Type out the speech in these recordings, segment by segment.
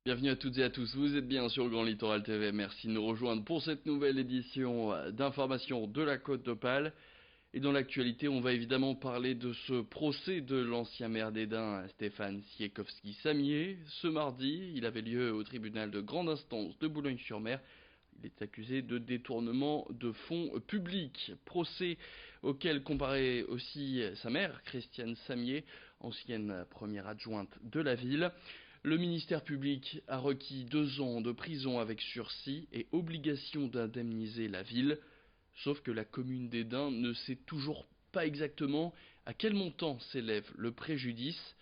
Bienvenue à toutes et à tous, vous êtes bien sur Grand Littoral TV, merci de nous rejoindre pour cette nouvelle édition d'information de la Côte d'Opale. Et dans l'actualité, on va évidemment parler de ce procès de l'ancien maire d'Hesdin, Stéphane Siekowski-Samier. Ce mardi, il avait lieu au tribunal de grande instance de Boulogne-sur-Mer. Il est accusé de détournement de fonds publics. Procès auquel comparait aussi sa mère, Christiane Samier, ancienne première adjointe de la ville. Le ministère public a requis 2 ans de prison avec sursis et obligation d'indemniser la ville. Sauf que la commune d'Hesdin ne sait toujours pas exactement à quel montant s'élève le préjudice.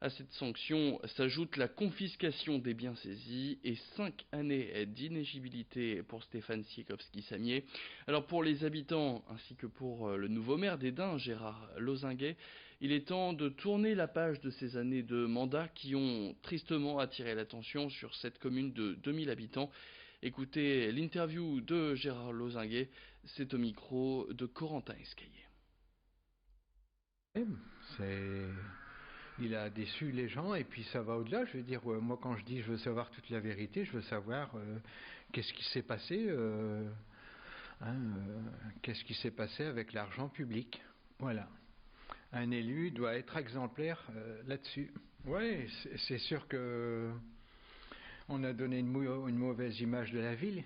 À cette sanction s'ajoute la confiscation des biens saisis et 5 années d'inéligibilité pour Stéphane Siekowski-Samier. Alors pour les habitants ainsi que pour le nouveau maire d'Hesdin, Gérard Lozinguet, il est temps de tourner la page de ces années de mandat qui ont tristement attiré l'attention sur cette commune de 2000 habitants. Écoutez l'interview de Gérard Lozinguet, c'est au micro de Corentin Escaillé. Il a déçu les gens et puis ça va au-delà. Je veux dire, moi quand je dis je veux savoir toute la vérité, je veux savoir qu'est-ce qui s'est passé, qu'est-ce qui s'est passé avec l'argent public. Voilà. Un élu doit être exemplaire là-dessus. Oui, c'est sûr que on a donné une mauvaise image de la ville,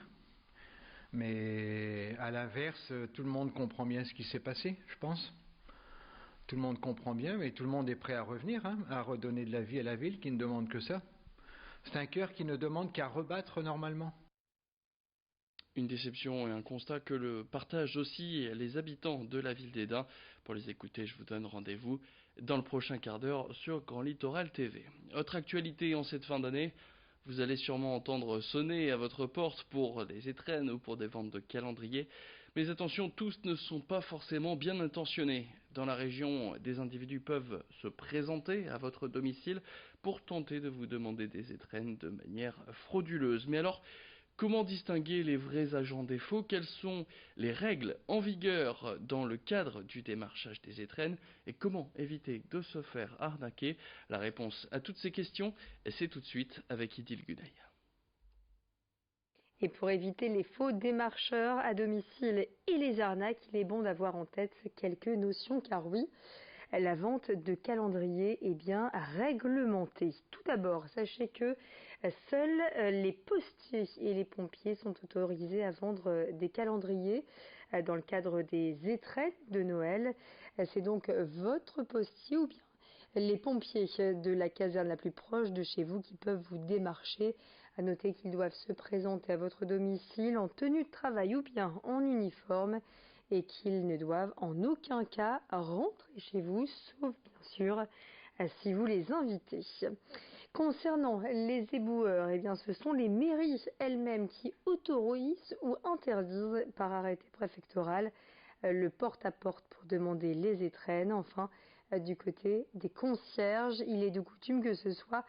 mais à l'inverse, tout le monde comprend bien ce qui s'est passé, je pense. Tout le monde comprend bien, mais tout le monde est prêt à revenir, à redonner de la vie à la ville qui ne demande que ça. C'est un cœur qui ne demande qu'à rebattre normalement. Une déception et un constat que le partagent aussi les habitants de la ville d'Hesdin. Pour les écouter, je vous donne rendez-vous dans le prochain quart d'heure sur Grand Littoral TV. Autre actualité en cette fin d'année, vous allez sûrement entendre sonner à votre porte pour des étrennes ou pour des ventes de calendriers. Mais attention, tous ne sont pas forcément bien intentionnés. Dans la région, des individus peuvent se présenter à votre domicile pour tenter de vous demander des étrennes de manière frauduleuse. Mais alors, comment distinguer les vrais agents des faux? Quelles sont les règles en vigueur dans le cadre du démarchage des étrennes? Et comment éviter de se faire arnaquer? La réponse à toutes ces questions, c'est tout de suite avec Idil Gunay. Et pour éviter les faux démarcheurs à domicile et les arnaques, il est bon d'avoir en tête quelques notions, car oui, la vente de calendrier est bien réglementée. Tout d'abord, sachez que seuls les postiers et les pompiers sont autorisés à vendre des calendriers dans le cadre des étrennes de Noël. C'est donc votre postier ou bien les pompiers de la caserne la plus proche de chez vous qui peuvent vous démarcher. À noter qu'ils doivent se présenter à votre domicile en tenue de travail ou bien en uniforme et qu'ils ne doivent en aucun cas rentrer chez vous, sauf bien sûr si vous les invitez. Concernant les éboueurs, eh bien, ce sont les mairies elles-mêmes qui autorisent ou interdisent par arrêté préfectoral le porte-à-porte pour demander les étrennes. Enfin, du côté des concierges, il est de coutume que ce soit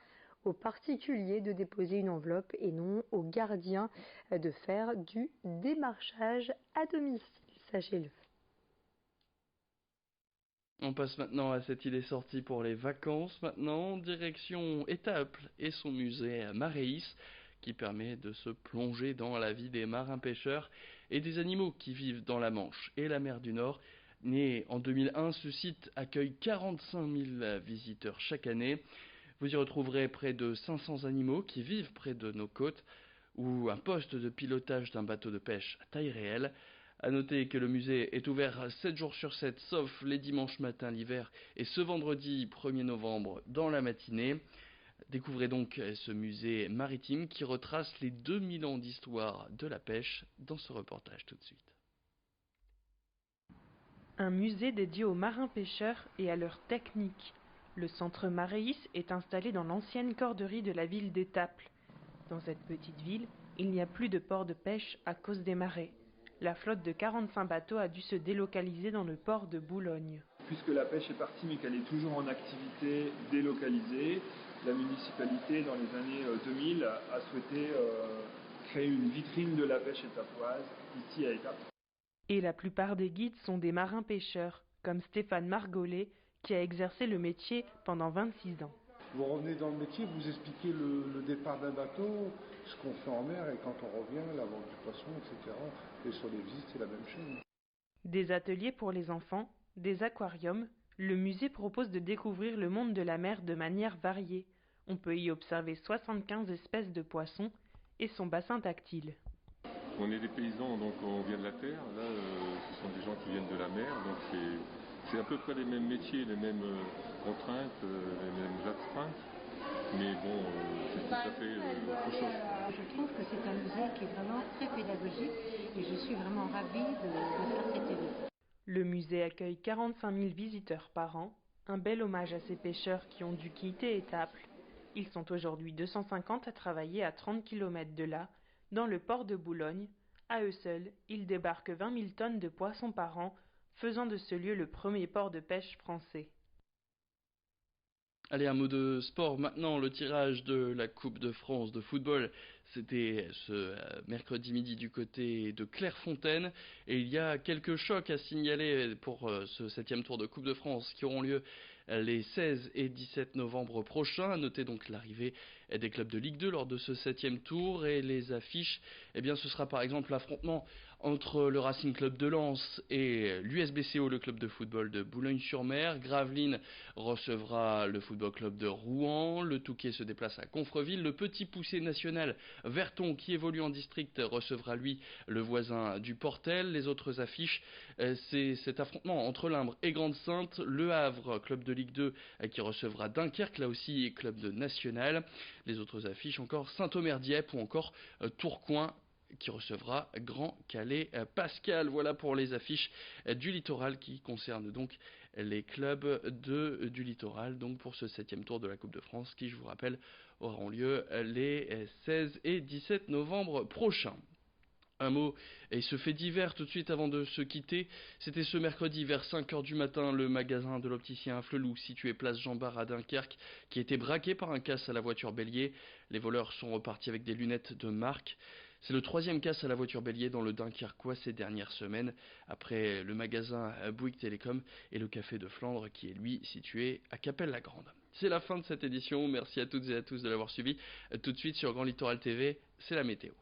aux particuliers de déposer une enveloppe et non aux gardiens de faire du démarchage à domicile, sachez-le. On passe maintenant à cette idée sortie pour les vacances. Maintenant, direction Étaples et son musée à Maréis, qui permet de se plonger dans la vie des marins-pêcheurs et des animaux qui vivent dans la Manche et la mer du Nord. Né en 2001, ce site accueille 45 000 visiteurs chaque année. Vous y retrouverez près de 500 animaux qui vivent près de nos côtes ou un poste de pilotage d'un bateau de pêche à taille réelle. A noter que le musée est ouvert 7 jours sur 7, sauf les dimanches matins l'hiver et ce vendredi 1er novembre dans la matinée. Découvrez donc ce musée maritime qui retrace les 2000 ans d'histoire de la pêche dans ce reportage tout de suite. Un musée dédié aux marins-pêcheurs et à leur technique. Le centre Maréis est installé dans l'ancienne corderie de la ville d'Étaples. Dans cette petite ville, il n'y a plus de port de pêche à cause des marées. La flotte de 45 bateaux a dû se délocaliser dans le port de Boulogne. Puisque la pêche est partie mais qu'elle est toujours en activité délocalisée, la municipalité dans les années 2000 a souhaité créer une vitrine de la pêche étapoise ici à Étaples. Et la plupart des guides sont des marins-pêcheurs, comme Stéphane Margollet, qui a exercé le métier pendant 26 ans. Vous revenez dans le métier, vous expliquez le départ d'un bateau, ce qu'on fait en mer et quand on revient, la vente du poisson, etc. Et sur les visites, c'est la même chose. Des ateliers pour les enfants, des aquariums, le musée propose de découvrir le monde de la mer de manière variée. On peut y observer 75 espèces de poissons et son bassin tactile. On est des paysans, donc on vient de la terre. Là, ce sont des gens qui viennent de la mer, donc c'est à peu près les mêmes métiers, les mêmes contraintes, les mêmes astreintes. Mais bon, c'est tout à fait autre chose. Je trouve que c'est un musée qui est vraiment très pédagogique et je suis vraiment ravie de faire cette visite. Le musée accueille 45 000 visiteurs par an, un bel hommage à ces pêcheurs qui ont dû quitter Étaples. Ils sont aujourd'hui 250 à travailler à 30 km de là, dans le port de Boulogne. À eux seuls, ils débarquent 20 000 tonnes de poissons par an, faisant de ce lieu le premier port de pêche français. Allez, un mot de sport maintenant, le tirage de la Coupe de France de football, c'était ce mercredi midi du côté de Clairefontaine, et il y a quelques chocs à signaler pour ce 7e tour de Coupe de France qui auront lieu les 16 et 17 novembre prochains. Notez donc l'arrivée des clubs de Ligue 2 lors de ce 7e tour, et les affiches, eh bien ce sera par exemple l'affrontement entre le Racing Club de Lens et l'USBCO, le club de football de Boulogne-sur-Mer. Gravelines recevra le Football Club de Rouen. Le Touquet se déplace à Confreville. Le Petit Poussé national Verton, qui évolue en district, recevra lui le voisin du Portel. Les autres affiches, c'est cet affrontement entre l'Imbre et Grande-Sainte. Le Havre, club de Ligue 2, qui recevra Dunkerque, là aussi club de national. Les autres affiches encore Saint-Omer-Dieppe ou encore Tourcoing, qui recevra Grand Calais Pascal. Voilà pour les affiches du littoral qui concernent donc les clubs du littoral, donc pour ce 7e tour de la Coupe de France qui, je vous rappelle, auront lieu les 16 et 17 novembre prochains. Un mot et ce fait divers tout de suite avant de se quitter. C'était ce mercredi vers 5h du matin, le magasin de l'opticien Flelou, situé place Jean Bart à Dunkerque, qui a été braqué par un casse à la voiture bélier. Les voleurs sont repartis avec des lunettes de marque. C'est le 3e casse à la voiture bélier dans le Dunkerquois ces dernières semaines, après le magasin Bouygues Télécom et le café de Flandre qui est lui situé à Capelle-la-Grande. C'est la fin de cette édition, merci à toutes et à tous de l'avoir suivi. Tout de suite sur Grand Littoral TV, c'est la météo.